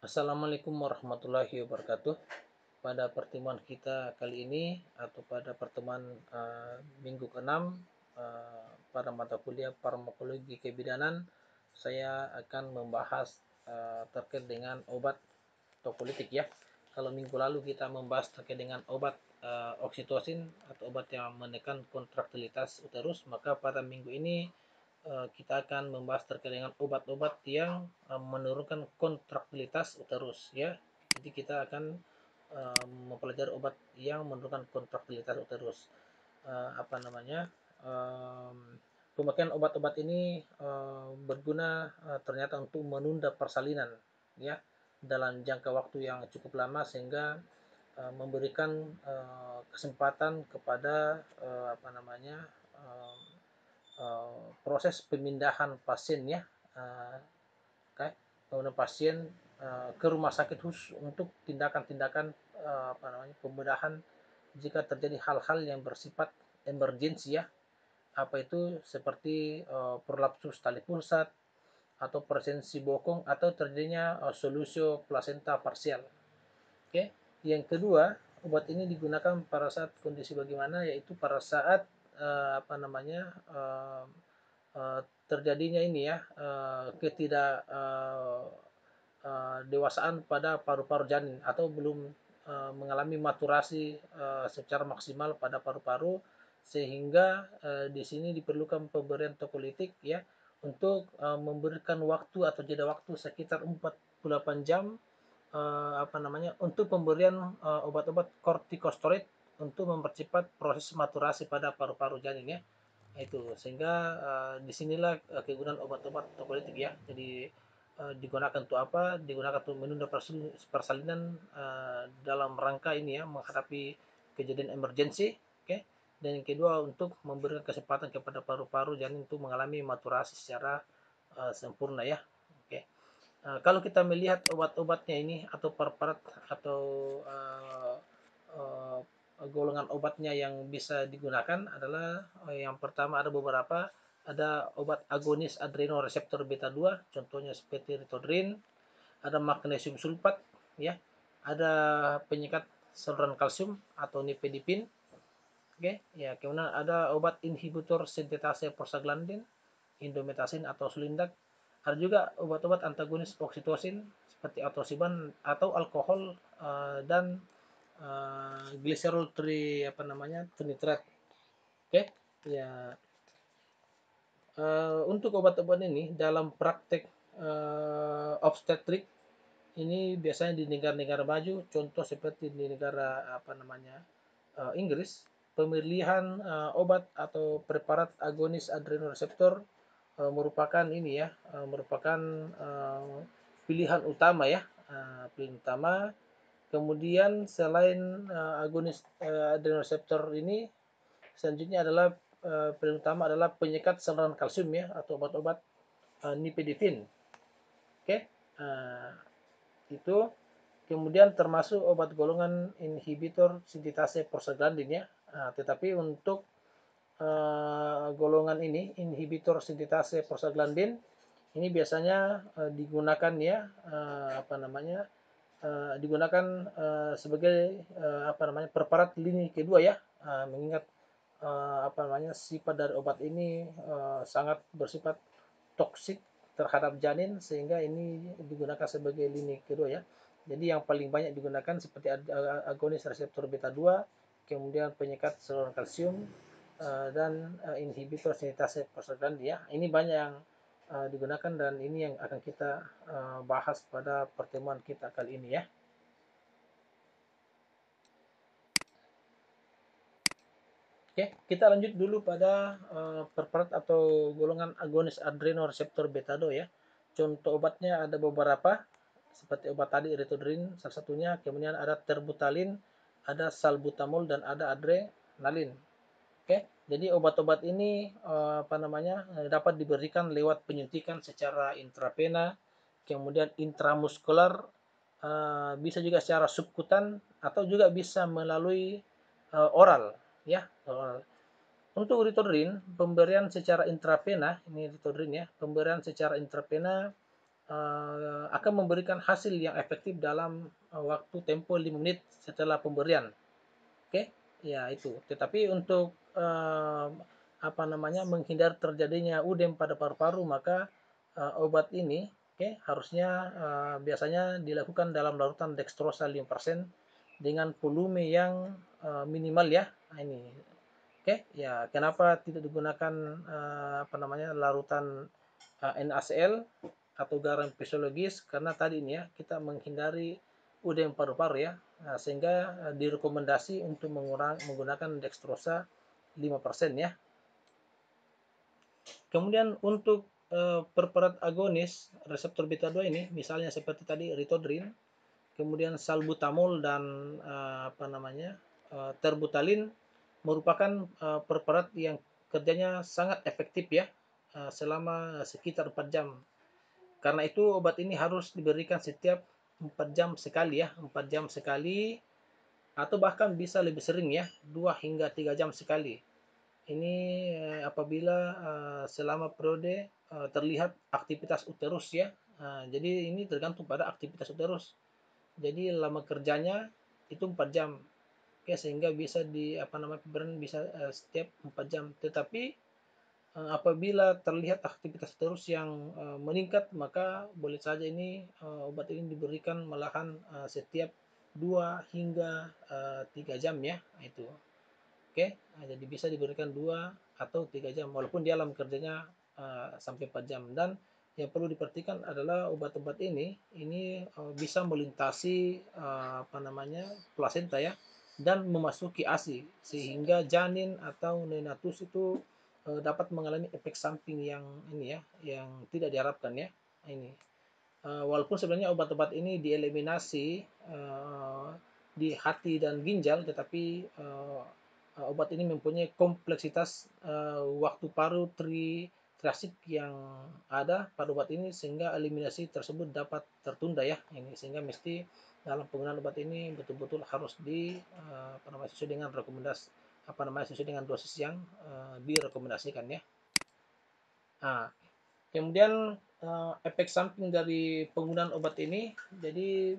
Assalamualaikum warahmatullahi wabarakatuh. Pada pertemuan kita kali ini atau pada pertemuan minggu ke-6 pada mata kuliah farmakologi kebidanan, saya akan membahas terkait dengan obat tokolytik ya. Kalau minggu lalu kita membahas terkait dengan obat oksitosin atau obat yang menekan kontraktilitas uterus, maka pada minggu ini kita akan membahas terkait dengan obat-obat yang menurunkan kontraktilitas uterus ya. Jadi kita akan mempelajari obat yang menurunkan kontraktilitas uterus. Apa namanya? Pemakaian obat-obat ini berguna ternyata untuk menunda persalinan ya dalam jangka waktu yang cukup lama sehingga memberikan kesempatan kepada apa namanya proses pemindahan pasien ya kemudian pasien ke rumah sakit khusus untuk tindakan-tindakan apa namanya pembedahan jika terjadi hal-hal yang bersifat emergensi ya, apa itu seperti prolapsus tali pusat atau presensi bokong atau terjadinya solusio plasenta parsial. Oke. Yang kedua, obat ini digunakan pada saat kondisi bagaimana, yaitu pada saat apa namanya terjadinya ini ya ketidak dewasaan pada paru-paru janin atau belum mengalami maturasi secara maksimal pada paru-paru, sehingga di sini diperlukan pemberian tokolytik ya untuk memberikan waktu atau jeda waktu sekitar 48 jam apa namanya untuk pemberian obat-obat kortikosteroid untuk mempercepat proses maturasi pada paru-paru janin ya. Itu sehingga disinilah kegunaan obat-obat tokolytik ya. Jadi digunakan untuk apa? Digunakan untuk menunda persalinan dalam rangka ini ya menghadapi kejadian emergensi, oke. Dan yang kedua untuk memberikan kesempatan kepada paru-paru janin untuk mengalami maturasi secara sempurna ya, oke. Kalau kita melihat obat-obatnya ini atau preparat atau uh, golongan obatnya yang bisa digunakan adalah yang pertama ada beberapa, ada obat agonis adrenoreseptor beta 2 contohnya seperti ritodrin, ada magnesium sulfat ya, ada penyekat saluran kalsium atau nifedipin, oke ya. Kemudian ada obat inhibitor sintetase prostaglandin, indometasin atau sulindac. Ada juga obat-obat antagonis oksitosin seperti atosiban atau alkohol dan glycerol apa namanya trinitrat, oke ya. Untuk obat-obat ini dalam praktek obstetrik ini biasanya di negara-negara maju, contoh seperti di negara apa namanya Inggris, pemilihan obat atau preparat agonis adrenoreseptor merupakan ini ya, merupakan pilihan utama ya, pilihan utama. Kemudian selain agonis adrenoreseptor ini, selanjutnya adalah pilihan utama adalah penyekat saluran kalsium ya atau obat-obat nifedipin. Oke, itu kemudian termasuk obat golongan inhibitor sintetase prostaglandin ya. Tetapi untuk golongan ini inhibitor sintetase prostaglandin ini biasanya digunakan ya apa namanya digunakan sebagai apa namanya preparat lini kedua ya, mengingat apa namanya sifat dari obat ini sangat bersifat toksik terhadap janin sehingga ini digunakan sebagai lini kedua ya. Jadi yang paling banyak digunakan seperti agonis reseptor beta 2, kemudian penyekat saluran kalsium dan inhibitor sintetase prostaglandin ya. Ini banyak yang digunakan dan ini yang akan kita bahas pada pertemuan kita kali ini ya. Oke, kita lanjut dulu pada preparat atau golongan agonis adrenoreseptor beta 2 ya. Contoh obatnya ada beberapa seperti obat tadi ritodrin salah satunya, kemudian ada terbutalin, ada salbutamol dan ada adrenalin. Oke, jadi obat-obat ini apa namanya dapat diberikan lewat penyuntikan secara intravena, kemudian intramuskular, bisa juga secara subkutan atau juga bisa melalui oral ya. Untuk ritodrin pemberian secara intravena, ini ritodrin ya, pemberian secara intravena akan memberikan hasil yang efektif dalam waktu tempo 5 menit setelah pemberian. Oke, ya itu. Tetapi untuk menghindar terjadinya udem pada paru-paru, maka obat ini harusnya biasanya dilakukan dalam larutan dextrosa 5% dengan volume yang minimal ya. Nah, ini. Ya kenapa tidak digunakan larutan NaCl atau garam fisiologis, karena tadi ini ya kita menghindari udem paru-paru ya. Nah, sehingga direkomendasi untuk menggunakan dextrosa 5% ya. Kemudian untuk preparat agonis reseptor beta 2 ini, misalnya seperti tadi ritodrin, kemudian salbutamol dan terbutalin, merupakan preparat yang kerjanya sangat efektif ya selama sekitar 4 jam. Karena itu obat ini harus diberikan setiap 4 jam sekali ya, 4 jam sekali, atau bahkan bisa lebih sering ya, 2 hingga 3 jam sekali. Ini apabila selama periode terlihat aktivitas uterus ya. Jadi ini tergantung pada aktivitas uterus. Jadi lama kerjanya itu 4 jam. Sehingga bisa pemberian bisa setiap 4 jam. Tetapi apabila terlihat aktivitas uterus yang meningkat, maka boleh saja ini obat ini diberikan malahan setiap 2 hingga 3 jam ya. Itu. Jadi bisa diberikan 2 atau 3 jam walaupun dia lama kerjanya sampai 4 jam. Dan yang perlu diperhatikan adalah obat-obat ini bisa melintasi plasenta ya, dan memasuki ASI, sehingga janin atau neonatus itu dapat mengalami efek samping yang yang tidak diharapkan ya. Ini walaupun sebenarnya obat-obat ini dieliminasi di hati dan ginjal, tetapi obat ini mempunyai kompleksitas waktu paru triasik yang ada pada obat ini, sehingga eliminasi tersebut dapat tertunda ya. Ini sehingga mesti dalam penggunaan obat ini betul-betul harus sesuai dengan rekomendasi sesuai dengan dosis yang direkomendasikan ya. Nah, kemudian efek samping dari penggunaan obat ini, jadi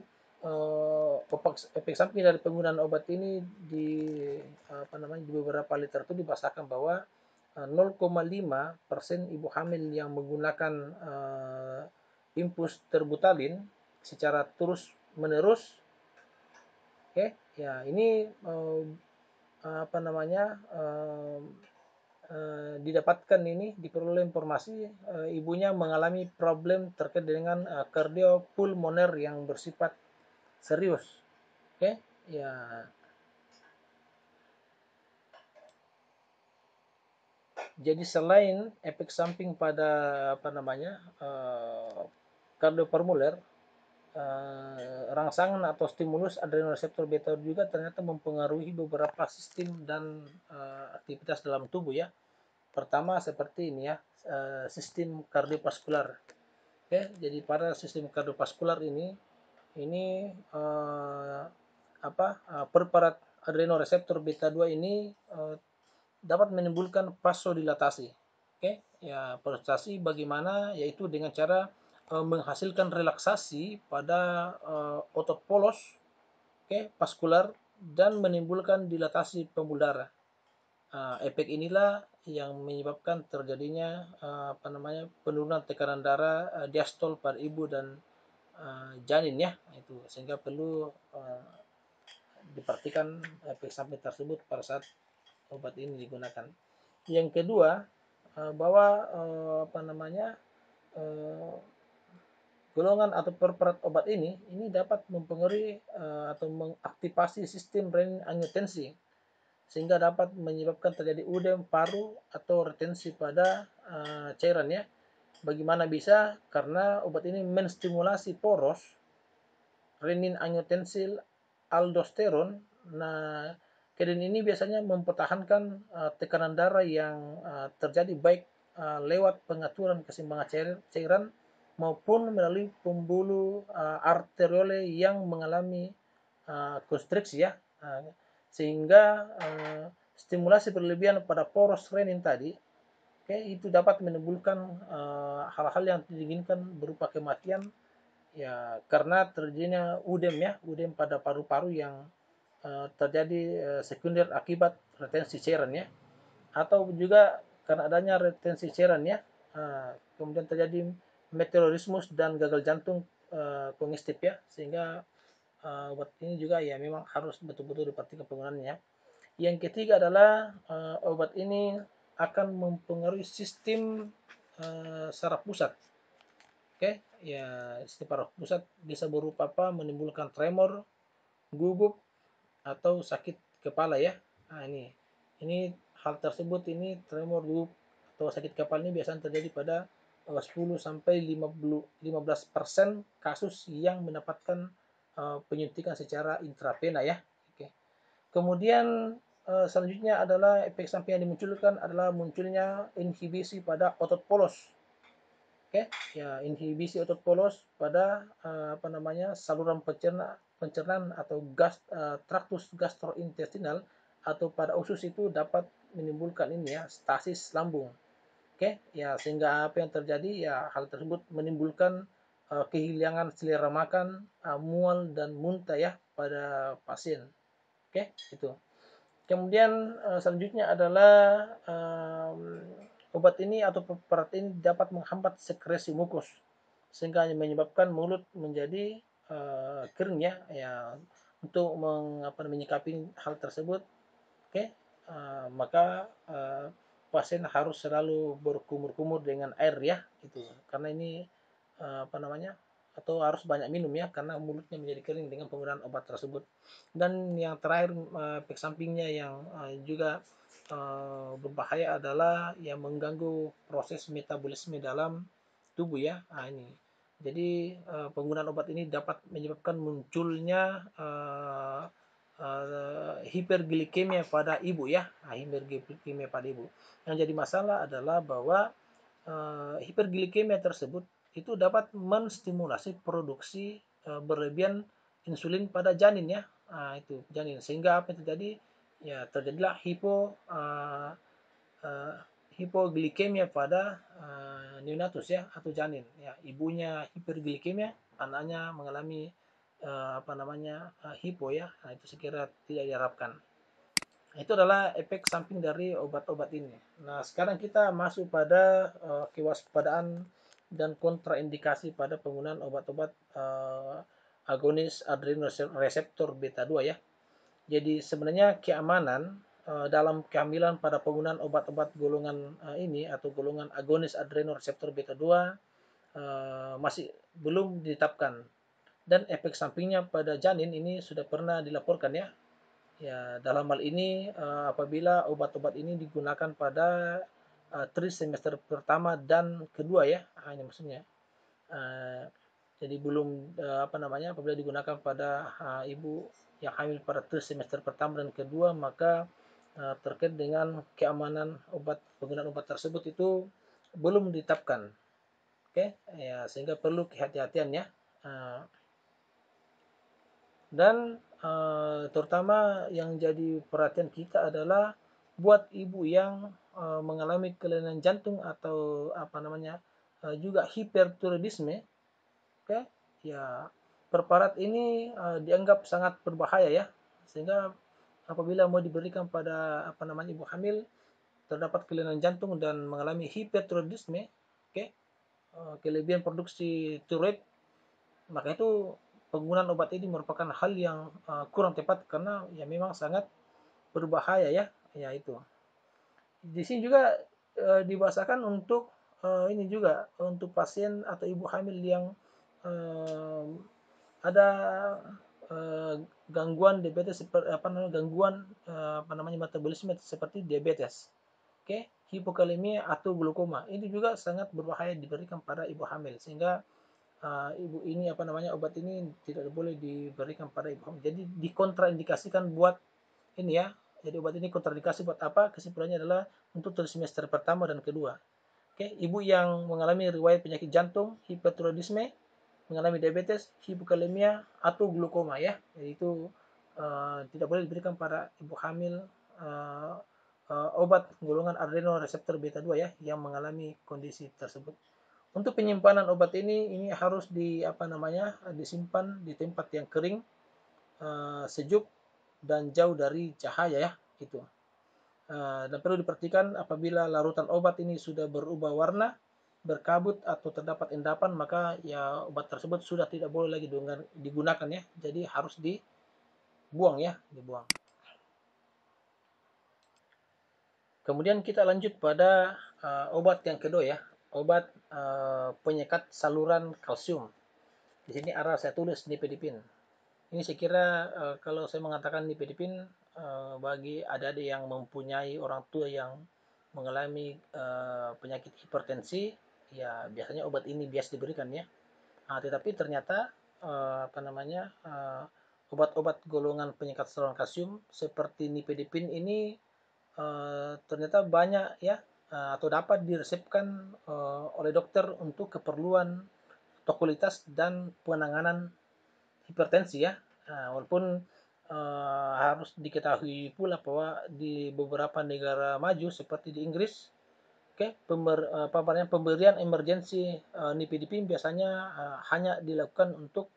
efek samping dari penggunaan obat ini di beberapa literatur dibahasakan bahwa 0,5% ibu hamil yang menggunakan infus terbutalin secara terus menerus, ya ini didapatkan ini, diperoleh informasi ibunya mengalami problem terkait dengan kardiopulmoner yang bersifat serius. Ya. Jadi selain efek samping pada kardiopulmoner, rangsangan atau stimulus adrenoreseptor beta juga ternyata mempengaruhi beberapa sistem dan aktivitas dalam tubuh ya. Pertama seperti ini ya, sistem kardiovaskular. Jadi pada sistem kardiovaskular ini preparat adrenoreseptor beta 2 ini dapat menimbulkan vasodilatasi. Ya, vasodilatasi bagaimana? Yaitu dengan cara menghasilkan relaksasi pada otot polos vaskular dan menimbulkan dilatasi pembuluh darah. Efek inilah yang menyebabkan terjadinya penurunan tekanan darah diastol pada ibu dan janin ya. Itu sehingga perlu diperhatikan efek samping tersebut pada saat obat ini digunakan. Yang kedua, bahwa golongan atau preparat obat ini dapat mempengaruhi atau mengaktifasi sistem renin-angiotensin, sehingga dapat menyebabkan terjadi udem paru atau retensi pada cairan ya. Bagaimana bisa? Karena obat ini menstimulasi poros renin-angiotensin aldosteron. Nah, kemudian ini biasanya mempertahankan tekanan darah yang terjadi baik lewat pengaturan keseimbangan cairan maupun melalui pembuluh arteriole yang mengalami konstriksi ya. Sehingga stimulasi berlebihan pada poros renin tadi itu dapat menimbulkan hal-hal yang tidak diinginkan berupa kematian ya karena terjadinya udem pada paru-paru yang terjadi sekunder akibat retensi cairan ya, atau juga karena adanya retensi cairan ya, kemudian terjadi meteorismus dan gagal jantung kongestif ya, sehingga obat ini juga ya memang harus betul-betul diperhatikan penggunaannya. Yang ketiga adalah obat ini akan mempengaruhi sistem saraf pusat. Oke, ya sistem saraf pusat bisa berupa apa? Menimbulkan tremor, gugup, atau sakit kepala ya. Nah, ini hal tersebut ini tremor, gugup, atau sakit kepala ini biasanya terjadi pada 10 sampai 15% kasus yang mendapatkan penyuntikan secara intravena ya. Oke. Kemudian selanjutnya adalah efek samping yang dimunculkan adalah munculnya inhibisi pada otot polos. Oke, ya inhibisi otot polos pada saluran pencernaan atau traktus gastrointestinal atau pada usus itu dapat menimbulkan ini ya stasis lambung. Oke, ya sehingga apa yang terjadi ya hal tersebut menimbulkan kehilangan selera makan, mual dan muntah ya pada pasien. Oke, itu. Kemudian selanjutnya adalah obat ini atau preparat ini dapat menghambat sekresi mukus sehingga menyebabkan mulut menjadi kering ya. Ya untuk menyikapi hal tersebut, oke, maka pasien harus selalu berkumur-kumur dengan air ya, itu karena ini apa namanya atau harus banyak minum ya karena mulutnya menjadi kering dengan penggunaan obat tersebut. Dan yang terakhir efek sampingnya yang juga berbahaya adalah yang mengganggu proses metabolisme dalam tubuh ya. Nah, ini. Jadi penggunaan obat ini dapat menyebabkan munculnya hiperglikemia pada ibu ya. Nah, hiperglikemia pada ibu. Yang jadi masalah adalah bahwa hiperglikemia tersebut itu dapat menstimulasi produksi berlebihan insulin pada janin ya. Nah, itu janin sehingga apa yang terjadi ya terjadilah hipoglikemia pada neonatus ya atau janin ya, ibunya hiperglikemia, anaknya mengalami hipo ya. Nah, itu sekira tidak diharapkan. Itu adalah efek samping dari obat-obat ini. Nah, sekarang kita masuk pada kewaspadaan dan kontraindikasi pada penggunaan obat-obat agonis adrenoreseptor beta 2 ya. Jadi sebenarnya keamanan dalam kehamilan pada penggunaan obat-obat golongan ini atau golongan agonis adrenoreseptor beta 2 masih belum ditetapkan, dan efek sampingnya pada janin ini sudah pernah dilaporkan ya. Ya, dalam hal ini apabila obat-obat ini digunakan pada trimester pertama dan kedua ya, ini maksudnya. Uh, jadi belum apabila digunakan pada ibu yang hamil pada trimester pertama dan kedua, maka terkait dengan keamanan penggunaan obat tersebut itu belum ditetapkan. Oke, ya sehingga perlu kehati-hatian ya. Dan terutama yang jadi perhatian kita adalah buat ibu yang mengalami kelainan jantung atau juga hipertiroidisme. Oke, ya preparat ini dianggap sangat berbahaya ya, sehingga apabila mau diberikan pada ibu hamil terdapat kelainan jantung dan mengalami hipertiroidisme, oke, kelebihan produksi tiroid, maka itu penggunaan obat ini merupakan hal yang kurang tepat karena ya memang sangat berbahaya ya. Ya itu. Di sini juga dibahasakan untuk ini juga untuk pasien atau ibu hamil yang ada gangguan diabetes seperti gangguan metabolisme seperti diabetes. Oke, hipokalemia atau glukoma. Ini juga sangat berbahaya diberikan pada ibu hamil sehingga ibu ini obat ini tidak boleh diberikan pada ibu hamil. Jadi dikontraindikasikan buat ini ya. Jadi obat ini kontraindikasi buat apa? Kesimpulannya adalah untuk trimester pertama dan kedua. Oke, ibu yang mengalami riwayat penyakit jantung, hipertiroidisme, mengalami diabetes, hipokalemia atau glukoma ya. Jadi itu tidak boleh diberikan pada ibu hamil obat golongan adrenoreseptor beta 2 ya yang mengalami kondisi tersebut. Untuk penyimpanan obat ini harus disimpan di tempat yang kering, sejuk dan jauh dari cahaya ya, gitu. Dan perlu diperhatikan apabila larutan obat ini sudah berubah warna, berkabut atau terdapat endapan, maka ya obat tersebut sudah tidak boleh lagi digunakan ya. Jadi harus dibuang ya, dibuang. Kemudian kita lanjut pada obat yang kedua ya, obat penyekat saluran kalsium. Di sini arah saya tulis nifedipin. Ini saya kira kalau saya mengatakan nifedipin bagi adik-adik yang mempunyai orang tua yang mengalami penyakit hipertensi, ya biasanya obat ini biasa diberikan ya. Tetapi ternyata obat-obat golongan penyekat saluran kalsium seperti nifedipin ini ternyata banyak ya atau dapat diresepkan oleh dokter untuk keperluan tokulitas dan penanganan hipertensi ya. Walaupun harus diketahui pula bahwa di beberapa negara maju seperti di Inggris, pemberian emergensi nifedipin biasanya hanya dilakukan untuk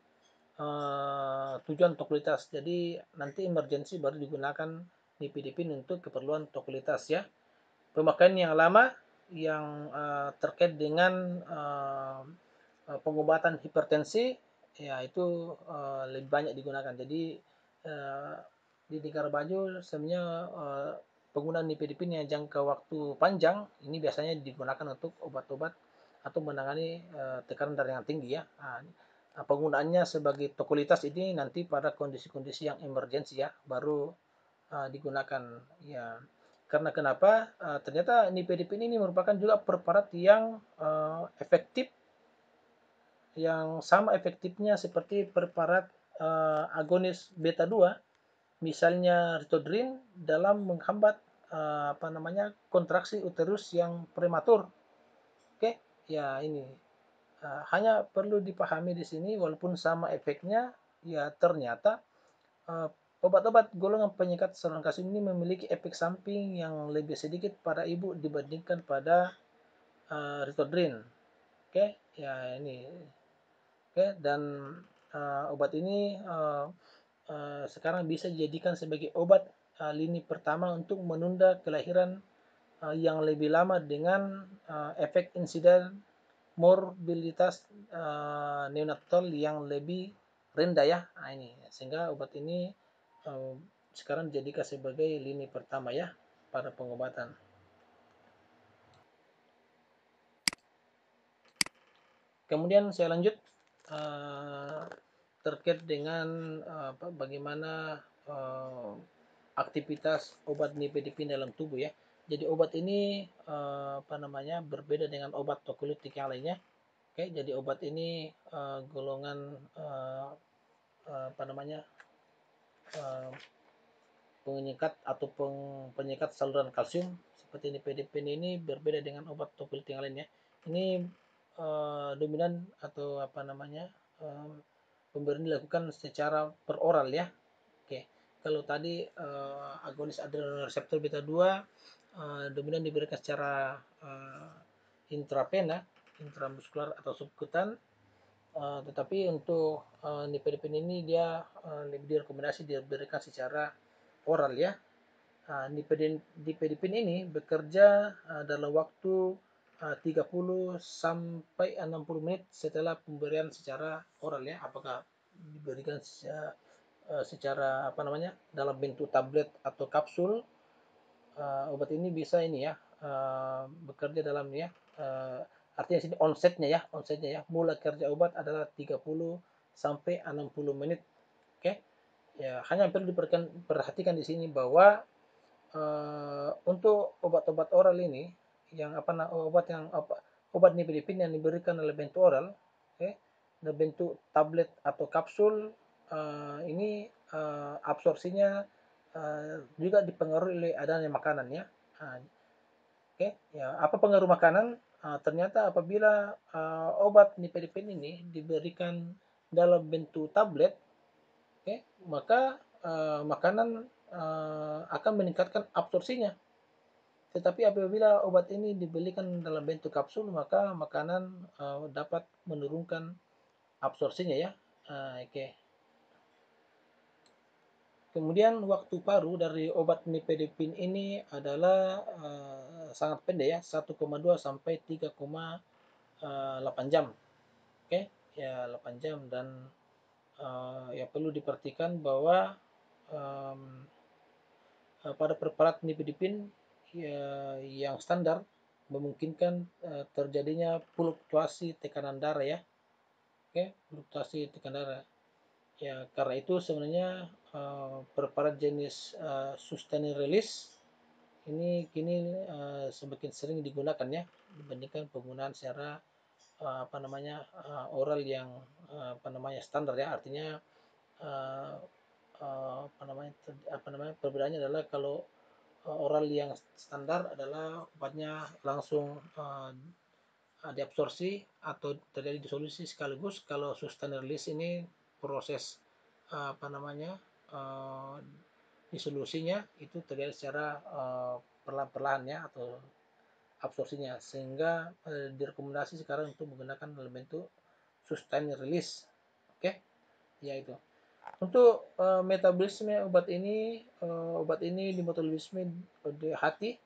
tujuan tokulitas. Jadi nanti emergensi baru digunakan nifedipin untuk keperluan tokulitas ya. Pemakaian yang lama yang terkait dengan pengobatan hipertensi ya itu lebih banyak digunakan. Jadi di negara maju sebenarnya penggunaan nifedipin yang jangka waktu panjang ini biasanya digunakan untuk obat-obat atau menangani tekanan darah yang tinggi ya. Penggunaannya sebagai tokulitas ini nanti pada kondisi-kondisi yang emergensi ya baru digunakan ya. Karena kenapa? Ternyata nifedipin ini merupakan juga preparat yang efektif, yang sama efektifnya seperti preparat agonis beta 2, misalnya ritodrin dalam menghambat kontraksi uterus yang prematur. Oke, ya ini hanya perlu dipahami di sini walaupun sama efeknya, ya ternyata obat-obat golongan penyekat saluran kalsium ini memiliki efek samping yang lebih sedikit pada ibu dibandingkan pada ritodrin. Oke, ya ini. Oke, dan obat ini sekarang bisa dijadikan sebagai obat lini pertama untuk menunda kelahiran yang lebih lama dengan efek insiden morbiditas neonatal yang lebih rendah ya. Ini sehingga obat ini sekarang dijadikan sebagai lini pertama ya pada pengobatan. Kemudian saya lanjut terkait dengan bagaimana aktivitas obat nifedipin dalam tubuh ya. Jadi obat ini berbeda dengan obat tokolytik yang lainnya. Oke, jadi obat ini golongan penyekat atau penyekat saluran kalsium seperti nifedipin ini berbeda dengan obat tokolytik yang lainnya. Ini dominan atau pemberian dilakukan secara peroral ya. Oke, kalau tadi agonis adrenoreseptor beta 2 dominan diberikan secara intravena, intramuskular atau subkutan. Tetapi untuk nifedipin ini dia lebih direkomendasi diberikan secara oral ya. Nifedipin ini bekerja dalam waktu 30 sampai 60 menit setelah pemberian secara oral ya. Apakah diberikan secara dalam bentuk tablet atau kapsul, obat ini bisa ini ya bekerja dalam ya artinya sini onsetnya ya mulai kerja obat adalah 30 sampai 60 menit. Oke. Ya, hanya perlu diperhatikan di sini bahwa untuk obat-obat oral ini yang obat nifedipin yang diberikan dalam bentuk oral, dalam bentuk tablet atau kapsul, ini absorpsinya juga dipengaruhi oleh adanya makanan ya. Ya, apa pengaruh makanan? Ternyata apabila obat nifedipin ini diberikan dalam bentuk tablet, maka makanan akan meningkatkan absorpsinya. Tetapi apabila obat ini dibelikan dalam bentuk kapsul, maka makanan dapat menurunkan absorpsinya ya. Oke. Kemudian waktu paru dari obat nifedipin ini adalah sangat pendek ya, 1,2 sampai 3,8 jam. Oke, ya 8 jam. Dan ya perlu diperhatikan bahwa um, pada preparat nifedipin ya, yang standar memungkinkan terjadinya fluktuasi tekanan darah ya. Oke, fluktuasi tekanan darah. Ya, karena itu sebenarnya preparat jenis sustained release ini kini semakin sering digunakan ya dibandingkan penggunaan secara oral yang standar ya. Artinya uh, perbedaannya adalah kalau oral yang standar adalah obatnya langsung diabsorpsi atau terjadi disolusi sekaligus. Kalau sustained release ini proses uh, disolusinya itu terjadi secara perlahan-perlahan ya, atau absorpsinya, sehingga direkomendasi sekarang untuk menggunakan dalam bentuk sustained release. Oke, ya itu. Untuk metabolisme obat ini di metabolisme di hati,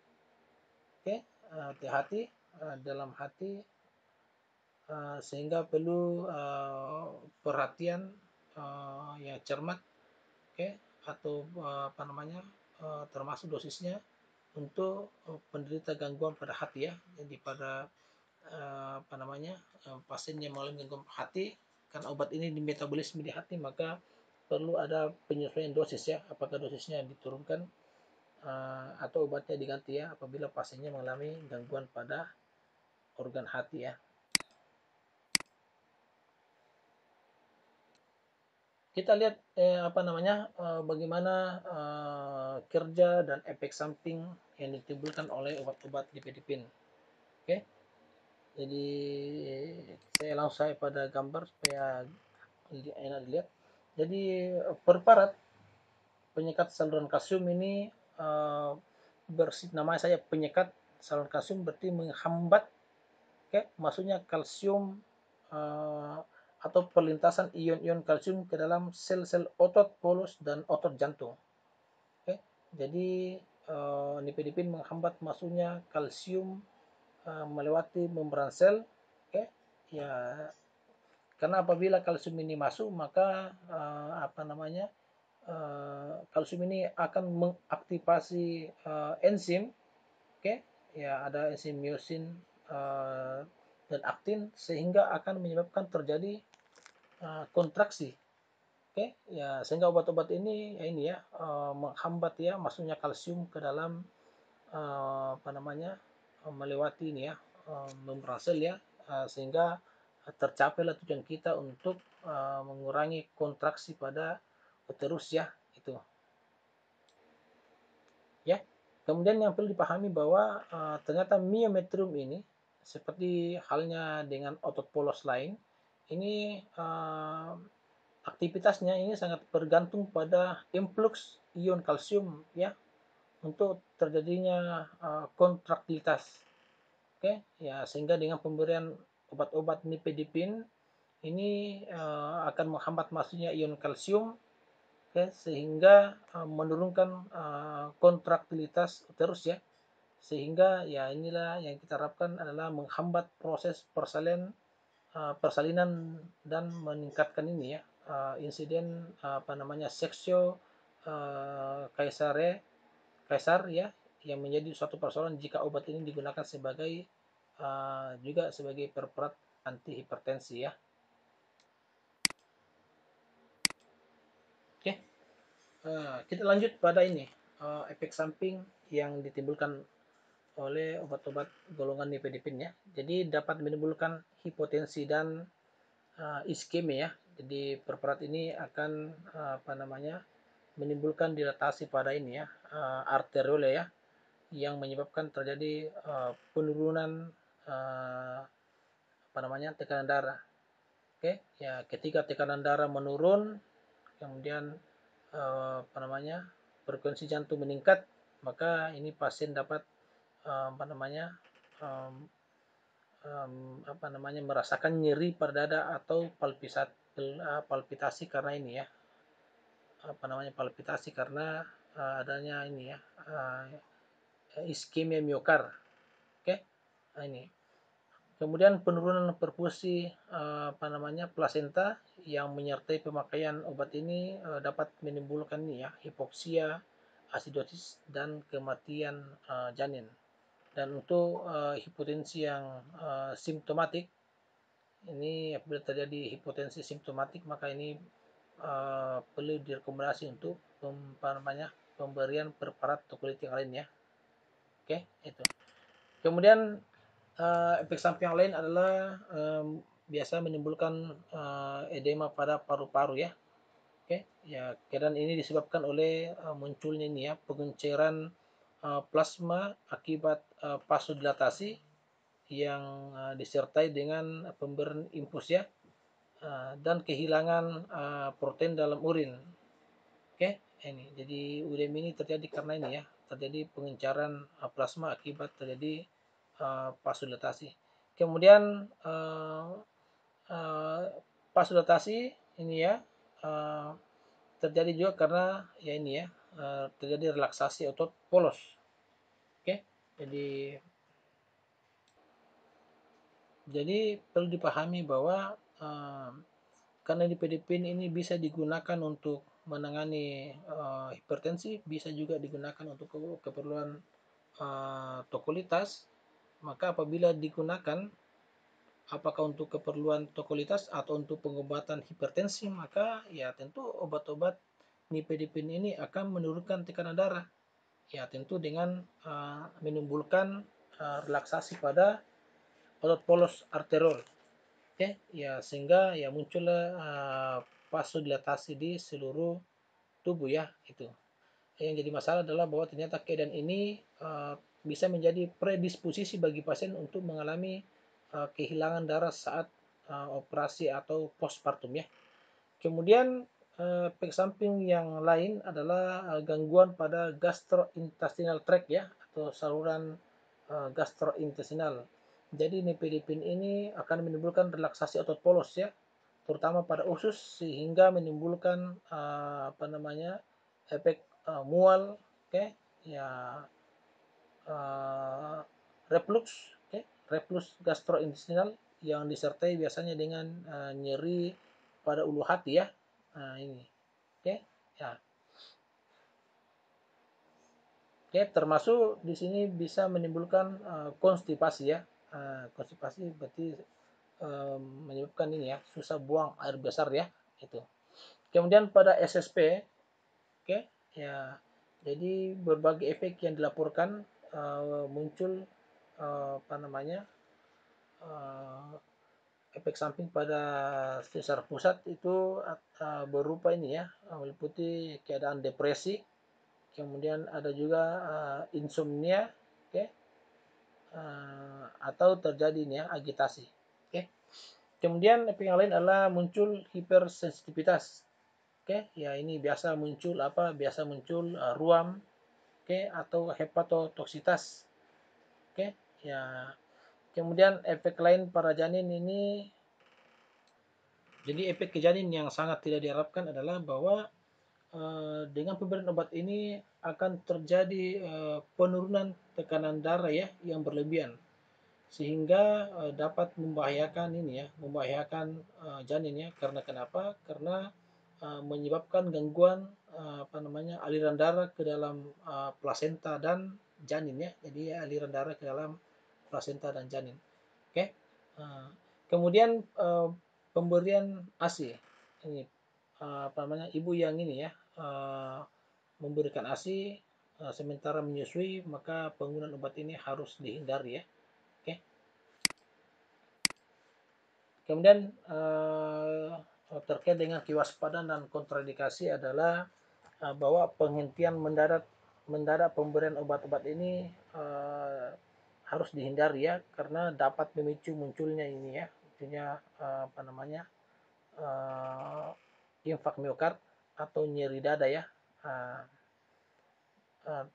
oke, di hati, dalam hati, sehingga perlu perhatian yang cermat, oke, atau termasuk dosisnya untuk penderita gangguan pada hati ya. Jadi pada pasien yang mengalami gangguan hati, karena obat ini di metabolisme di hati, maka perlu ada penyesuaian dosis ya, apakah dosisnya diturunkan atau obatnya diganti ya apabila pasiennya mengalami gangguan pada organ hati ya. Kita lihat bagaimana kerja dan efek samping yang ditimbulkan oleh obat-obat nifedipin. Oke, jadi saya langsung pada gambar supaya enak dilihat. Jadi preparat penyekat saluran kalsium ini namanya saya penyekat saluran kalsium, berarti menghambat masuknya kalsium atau perlintasan ion-ion kalsium ke dalam sel-sel otot, polos, dan otot jantung. Jadi nifedipin menghambat masuknya kalsium melewati membran sel. Ya, karena apabila kalsium ini masuk, maka kalsium ini akan mengaktifasi enzim, ya ada enzim myosin dan aktin, sehingga akan menyebabkan terjadi kontraksi. Ya sehingga obat-obat ini menghambat ya masuknya kalsium ke dalam melewati ini ya membran sel ya, sehingga tercapailah tujuan kita untuk mengurangi kontraksi pada uterus ya, itu ya. Kemudian yang perlu dipahami bahwa ternyata myometrium ini seperti halnya dengan otot polos lain, ini aktivitasnya ini sangat bergantung pada influx ion kalsium ya, untuk terjadinya kontraktilitas. Ya sehingga dengan pemberian obat-obat nifedipin ini akan menghambat masuknya ion kalsium, sehingga menurunkan kontraktilitas uterus ya, sehingga ya inilah yang kita harapkan adalah menghambat proses persalinan dan meningkatkan ini ya insiden seksio kaisar ya, yang menjadi suatu persoalan jika obat ini digunakan sebagai juga sebagai preparat anti hipertensi ya. Oke, kita lanjut pada ini efek samping yang ditimbulkan oleh obat-obat golongan nifedipin ya. Jadi dapat menimbulkan hipotensi dan iskemia ya. Jadi preparat ini akan menimbulkan dilatasi pada ini ya arteriole ya, yang menyebabkan terjadi penurunan tekanan darah. Ya ketika tekanan darah menurun, kemudian frekuensi jantung meningkat, maka ini pasien dapat apa namanya merasakan nyeri pada dada atau palpitasi karena ini ya, palpitasi karena adanya ini ya, iskemia miokard. Oke, nah ini. Kemudian penurunan perfusi plasenta yang menyertai pemakaian obat ini dapat menimbulkan ini ya, hipoksia, asidosis dan kematian janin. Dan untuk hipotensi yang simptomatik, ini apabila terjadi hipotensi simptomatik maka ini perlu direkomendasi untuk pemberian preparat tokolitik yang lain ya. Oke, itu. Kemudian efek samping yang lain adalah biasa menimbulkan edema pada paru-paru ya. Oke, ya keadaan ini disebabkan oleh munculnya ini ya, pengenceran plasma akibat vasodilatasi yang disertai dengan pemberian infus ya, dan kehilangan protein dalam urin. Oke, ini jadi UDM ini terjadi karena ini ya, terjadi pengencaran plasma akibat terjadi vasodilatasi. Kemudian vasodilatasi ini ya terjadi juga karena ya ini ya, terjadi relaksasi otot polos. Oke, jadi perlu dipahami bahwa karena nifedipin ini bisa digunakan untuk menangani hipertensi, bisa juga digunakan untuk keperluan tokolitas. Maka apabila digunakan apakah untuk keperluan tokolitas atau untuk pengobatan hipertensi, maka ya tentu obat-obat nifedipin ini akan menurunkan tekanan darah. Ya tentu dengan menimbulkan relaksasi pada otot polos arteriol. Oke, ya sehingga ya muncullah vasodilatasi di seluruh tubuh ya itu. Yang jadi masalah adalah bahwa ternyata keadaan ini bisa menjadi predisposisi bagi pasien untuk mengalami kehilangan darah saat operasi atau postpartum ya. Kemudian efek samping yang lain adalah gangguan pada gastrointestinal tract ya, atau saluran gastrointestinal. Jadi nifedipin ini akan menimbulkan relaksasi otot polos ya, terutama pada usus sehingga menimbulkan efek mual, okay? Ya reflux, okay? Reflux gastrointestinal yang disertai biasanya dengan nyeri pada ulu hati ya. Nah, ini. Oke, ya. Oke, termasuk di sini bisa menimbulkan konstipasi ya. Konstipasi berarti menyebabkan ini ya, susah buang air besar ya, itu. Kemudian pada SSP, oke, ya. Jadi berbagai efek yang dilaporkan muncul efek samping pada sesar pusat itu berupa ini ya, meliputi keadaan depresi, kemudian ada juga insomnia, okay? Atau terjadi ini ya, agitasi. Okay? Kemudian efek yang lain adalah muncul hipersensitivitas. Okay? Ya ini biasa muncul Biasa muncul ruam, okay? Atau hepatotoksitas. Okay? Ya. Kemudian efek lain pada janin ini, jadi efek ke janin yang sangat tidak diharapkan adalah bahwa dengan pemberian obat ini akan terjadi penurunan tekanan darah ya yang berlebihan, sehingga dapat membahayakan janin ya. Karena kenapa? Karena menyebabkan gangguan aliran darah ke dalam plasenta dan janin ya. Jadi aliran darah ke dalam plasenta dan janin. Oke. Kemudian pemberian ASI ini ibu yang ini ya memberikan ASI sementara menyusui, maka penggunaan obat ini harus dihindari ya. Oke. Kemudian terkait dengan kewaspadaan dan kontraindikasi adalah bahwa penghentian mendadak pemberian obat-obat ini harus dihindari ya, karena dapat memicu munculnya ini ya, artinya infak miokard atau nyeri dada ya,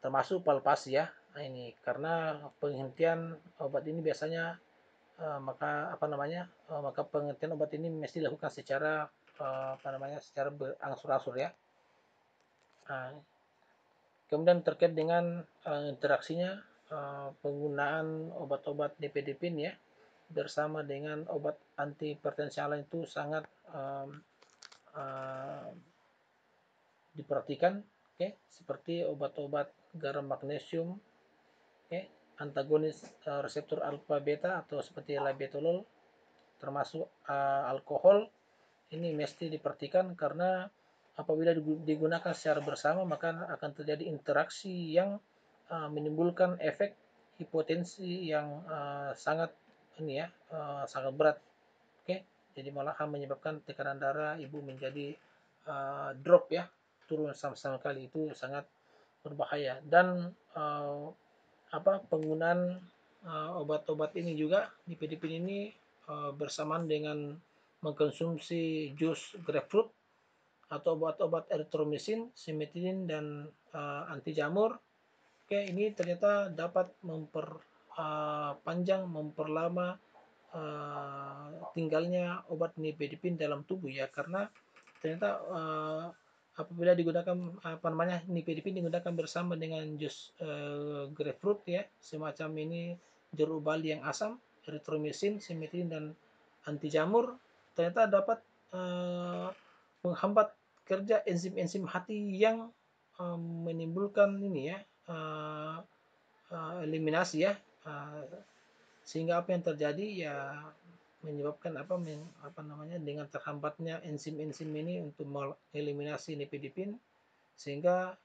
termasuk palpasi ya. Nah, ini karena penghentian obat ini biasanya maka penghentian obat ini mesti dilakukan secara secara berangsur-angsur ya. Nah, kemudian terkait dengan interaksinya penggunaan obat-obat nifedipin ya bersama dengan obat antihipertensi lain itu sangat uh, diperhatikan, okay? Seperti obat-obat garam magnesium, okay? Antagonis reseptor alfa beta atau seperti labetalol, termasuk alkohol, ini mesti diperhatikan karena apabila digunakan secara bersama maka akan terjadi interaksi yang menimbulkan efek hipotensi yang sangat ini ya sangat berat. Oke, jadi malahan menyebabkan tekanan darah ibu menjadi drop ya, turun sama sekali, itu sangat berbahaya. Dan penggunaan obat-obat ini juga nifedipin ini bersamaan dengan mengkonsumsi jus grapefruit atau obat-obat erythromycin, simetidin dan anti jamur. Oke, ini ternyata dapat memperpanjang, memperlama tinggalnya obat nifedipin dalam tubuh ya, karena ternyata apabila digunakan nifedipin digunakan bersama dengan jus grapefruit ya, semacam ini jeruk bali yang asam, erythromycin, simetidin dan anti jamur, ternyata dapat menghambat kerja enzim-enzim hati yang menimbulkan ini ya eliminasi ya, sehingga apa yang terjadi ya menyebabkan dengan terhambatnya enzim-enzim ini untuk mengeliminasi nifedipin, sehingga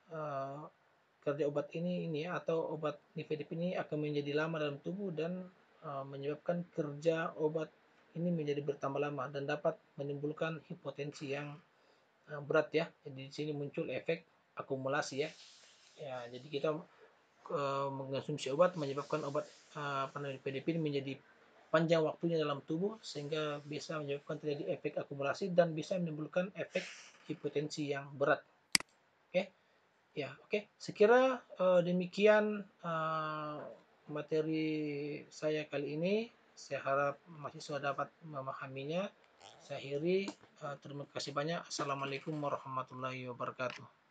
kerja obat ini ya, atau obat nifedipin ini akan menjadi lama dalam tubuh dan menyebabkan kerja obat ini menjadi bertambah lama dan dapat menimbulkan hipotensi yang berat ya. Jadi di sini muncul efek akumulasi ya. Ya, jadi kita mengkonsumsi obat menyebabkan obat nifedipin menjadi panjang waktunya dalam tubuh sehingga bisa menyebabkan terjadi efek akumulasi dan bisa menimbulkan efek hipotensi yang berat. Oke, ya oke. Sekira demikian materi saya kali ini. Saya harap mahasiswa dapat memahaminya. Saya akhiri. Terima kasih banyak. Assalamualaikum warahmatullahi wabarakatuh.